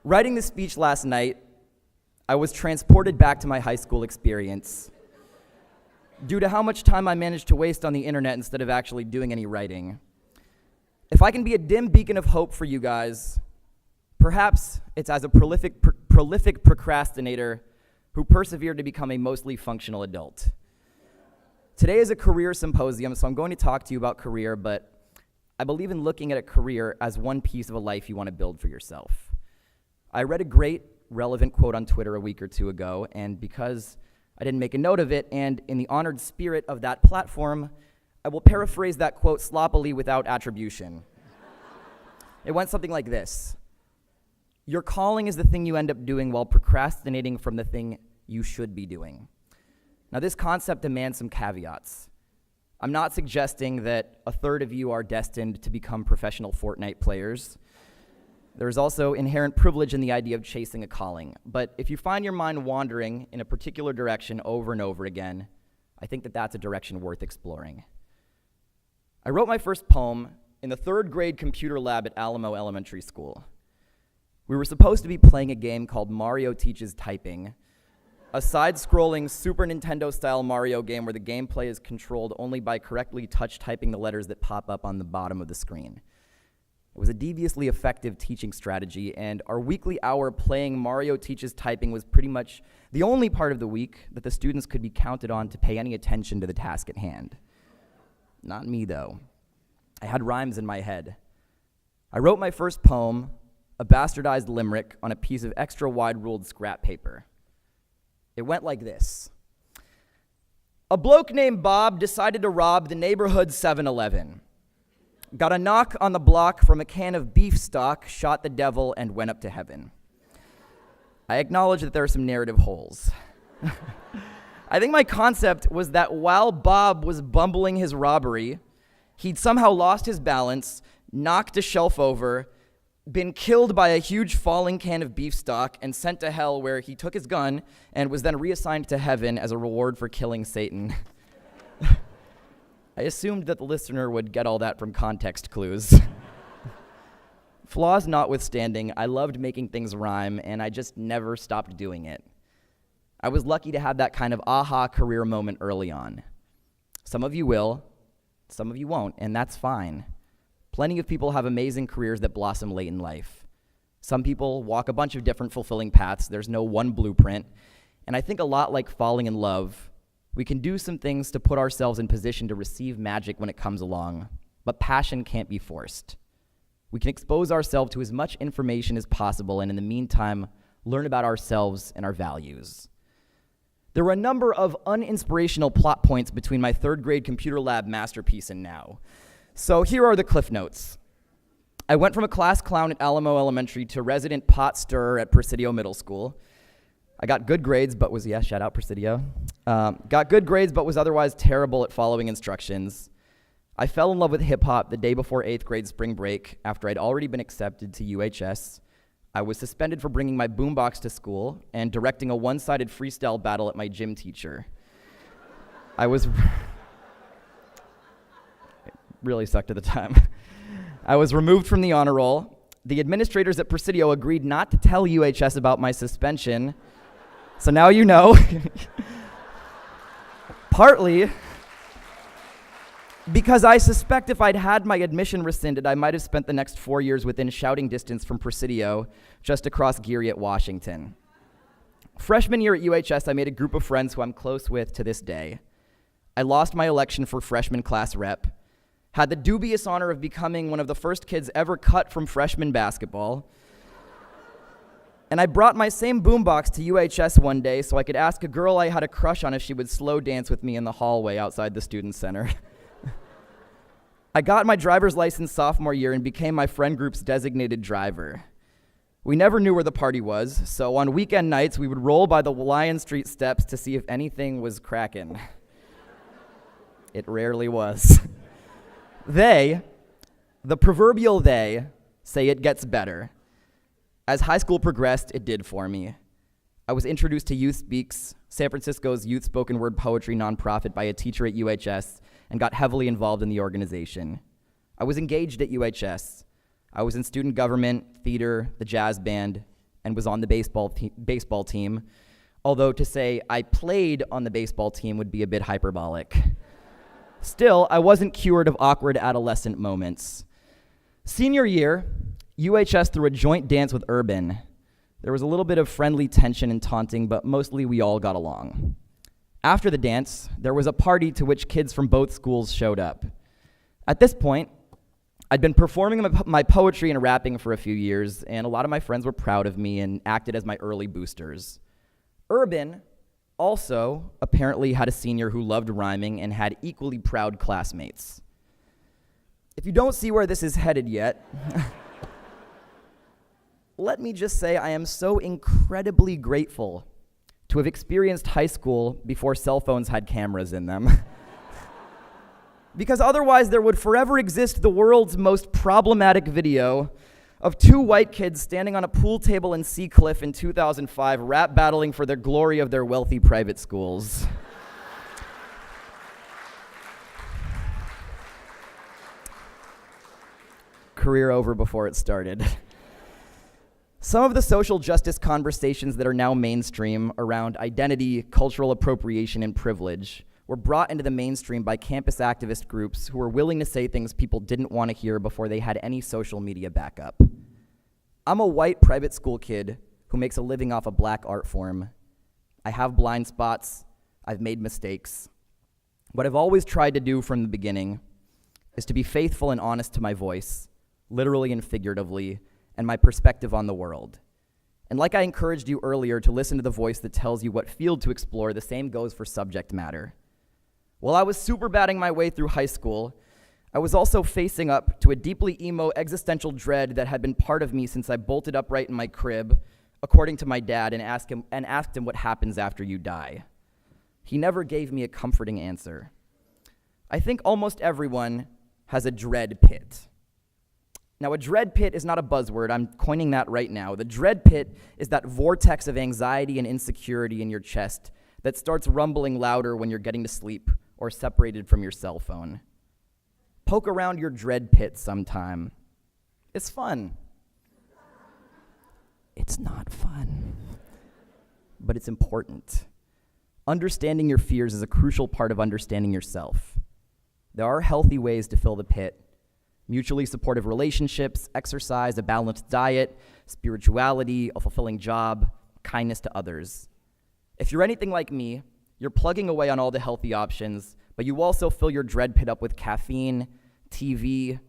Writing this speech last night, I was transported back to my high school experience due to how much time I managed to waste on the internet instead of actually doing any writing. If I can be a dim beacon of hope for you guys, perhaps it's as a prolific procrastinator who persevered to become a mostly functional adult. Today is a career symposium, so I'm going to talk to you about career, but I believe in looking at a career as one piece of a life you want to build for yourself. I read a great, relevant quote on Twitter a week or two ago, and because I didn't make a note of it, and in the honored spirit of that platform, I will paraphrase that quote sloppily without attribution. It went something like this: your calling is the thing you end up doing while procrastinating from the thing you should be doing. Now, this concept demands some caveats. I'm not suggesting that a third of you are destined to become professional Fortnite players. There's also inherent privilege in the idea of chasing a calling. But if you find your mind wandering in a particular direction over and over again, I think that that's a direction worth exploring. I wrote my first poem in the third grade computer lab at Alumni Elementary School. We were supposed to be playing a game called Mario Teaches Typing, a side-scrolling Super Nintendo-style Mario game where the gameplay is controlled only by correctly touch typing the letters that pop up on the bottom of the screen. It was a deviously effective teaching strategy, and our weekly hour playing Mario Teaches Typing was pretty much the only part of the week that the students could be counted on to pay any attention to the task at hand. Not me, though. I had rhymes in my head. I wrote my first poem, a bastardized limerick, on a piece of extra wide-ruled scrap paper. It went like this: a bloke named Bob decided to rob the neighborhood 7-Eleven. Got a knock on the block from a can of beef stock, shot the devil, and went up to heaven. I acknowledge that there are some narrative holes. I think my concept was that while Bob was bumbling his robbery, he'd somehow lost his balance, knocked a shelf over, been killed by a huge falling can of beef stock, and sent to hell, where he took his gun and was then reassigned to heaven as a reward for killing Satan. I assumed that the listener would get all that from context clues. Flaws notwithstanding, I loved making things rhyme, and I just never stopped doing it. I was lucky to have that kind of aha career moment early on. Some of you will, some of you won't, and that's fine. Plenty of people have amazing careers that blossom late in life. Some people walk a bunch of different fulfilling paths. There's no one blueprint. And I think a lot like falling in love, we can do some things to put ourselves in position to receive magic when it comes along, but passion can't be forced. We can expose ourselves to as much information as possible, and in the meantime, learn about ourselves and our values. There were a number of uninspirational plot points between my third grade computer lab masterpiece and now. So here are the cliff notes. I went from a class clown at Alamo Elementary to resident pot stirrer at Presidio Middle School. I got good grades, but was, shout out Presidio. Got good grades, but was otherwise terrible at following instructions. I fell in love with hip-hop the day before 8th grade spring break after I'd already been accepted to UHS. I was suspended for bringing my boombox to school and directing a one-sided freestyle battle at my gym teacher. It really sucked at the time. I was removed from the honor roll. The administrators at Presidio agreed not to tell UHS about my suspension, so now you know. Partly because I suspect if I'd had my admission rescinded, I might have spent the next 4 years within shouting distance from Presidio, just across Geary at Washington. Freshman year at UHS, I made a group of friends who I'm close with to this day. I lost my election for freshman class rep, had the dubious honor of becoming one of the first kids ever cut from freshman basketball, and I brought my same boombox to UHS one day so I could ask a girl I had a crush on if she would slow dance with me in the hallway outside the student center. I got my driver's license sophomore year and became my friend group's designated driver. We never knew where the party was, so on weekend nights we would roll by the Lion Street steps to see if anything was cracking. It rarely was. The proverbial they, say it gets better. As high school progressed, it did for me. I was introduced to Youth Speaks, San Francisco's youth spoken word poetry nonprofit, by a teacher at UHS, and got heavily involved in the organization. I was engaged at UHS. I was in student government, theater, the jazz band, and was on the baseball team, although to say I played on the baseball team would be a bit hyperbolic. Still, I wasn't cured of awkward adolescent moments. Senior year, UHS threw a joint dance with Urban. There was a little bit of friendly tension and taunting, but mostly we all got along. After the dance, there was a party to which kids from both schools showed up. At this point, I'd been performing my poetry and rapping for a few years, and a lot of my friends were proud of me and acted as my early boosters. Urban also apparently had a senior who loved rhyming and had equally proud classmates. If you don't see where this is headed yet, let me just say I am so incredibly grateful to have experienced high school before cell phones had cameras in them. Because otherwise there would forever exist the world's most problematic video of two white kids standing on a pool table in Seacliff in 2005 rap battling for the glory of their wealthy private schools. Career over before it started. Some of the social justice conversations that are now mainstream around identity, cultural appropriation, and privilege were brought into the mainstream by campus activist groups who were willing to say things people didn't want to hear before they had any social media backup. I'm a white private school kid who makes a living off a black art form. I have blind spots. I've made mistakes. What I've always tried to do from the beginning is to be faithful and honest to my voice, literally and figuratively, and my perspective on the world. And like I encouraged you earlier to listen to the voice that tells you what field to explore, the same goes for subject matter. While I was super batting my way through high school, I was also facing up to a deeply emo existential dread that had been part of me since I bolted upright in my crib, according to my dad, and asked him what happens after you die. He never gave me a comforting answer. I think almost everyone has a dread pit. Now, a dread pit is not a buzzword. I'm coining that right now. The dread pit is that vortex of anxiety and insecurity in your chest that starts rumbling louder when you're getting to sleep or separated from your cell phone. Poke around your dread pit sometime. It's fun. It's not fun, but it's important. Understanding your fears is a crucial part of understanding yourself. There are healthy ways to fill the pit: mutually supportive relationships, exercise, a balanced diet, spirituality, a fulfilling job, kindness to others. If you're anything like me, you're plugging away on all the healthy options, but you also fill your dread pit up with caffeine, TV,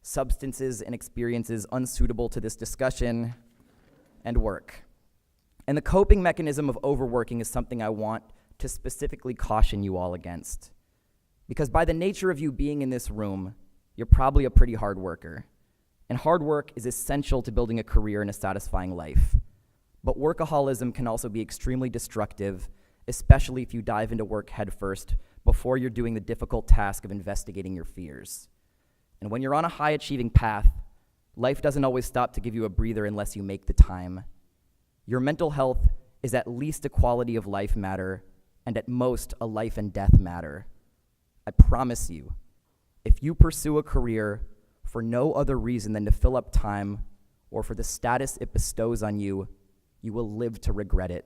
substances, and experiences unsuitable to this discussion, and work. And the coping mechanism of overworking is something I want to specifically caution you all against. Because by the nature of you being in this room, you're probably a pretty hard worker. And hard work is essential to building a career and a satisfying life. But workaholism can also be extremely destructive, especially if you dive into work headfirst before you're doing the difficult task of investigating your fears. And when you're on a high-achieving path, life doesn't always stop to give you a breather unless you make the time. Your mental health is at least a quality of life matter, and at most a life and death matter. I promise you, if you pursue a career for no other reason than to fill up time or for the status it bestows on you, you will live to regret it.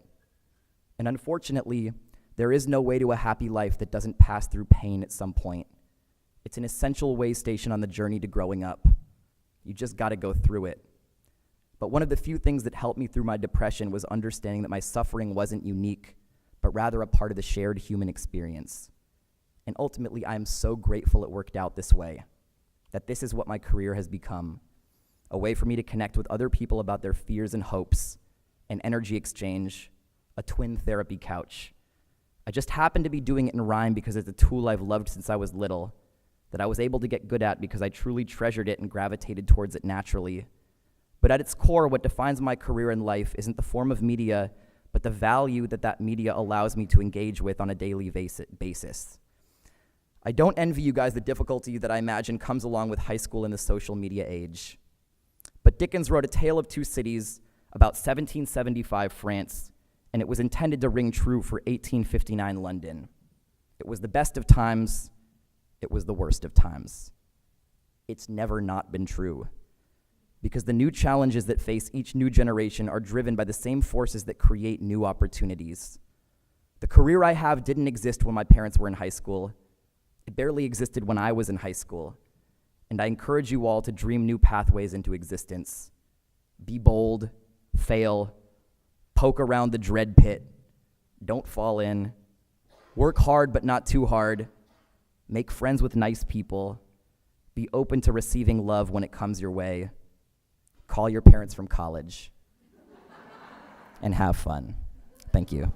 And unfortunately, there is no way to a happy life that doesn't pass through pain at some point. It's an essential way station on the journey to growing up. You just gotta go through it. But one of the few things that helped me through my depression was understanding that my suffering wasn't unique, but rather a part of the shared human experience. And ultimately, I am so grateful it worked out this way, that this is what my career has become, a way for me to connect with other people about their fears and hopes, an energy exchange, a twin therapy couch. I just happened to be doing it in rhyme because it's a tool I've loved since I was little, that I was able to get good at because I truly treasured it and gravitated towards it naturally. But at its core, what defines my career in life isn't the form of media, but the value that that media allows me to engage with on a daily basis. I don't envy you guys the difficulty that I imagine comes along with high school in the social media age. But Dickens wrote A Tale of Two Cities about 1775 France, and it was intended to ring true for 1859 London. It was the best of times, it was the worst of times. It's never not been true. because the new challenges that face each new generation are driven by the same forces that create new opportunities. The career I have didn't exist when my parents were in high school. It barely existed when I was in high school. And I encourage you all to dream new pathways into existence. Be bold, fail, poke around the dread pit, don't fall in, work hard but not too hard, make friends with nice people, be open to receiving love when it comes your way, call your parents from college, and have fun. Thank you.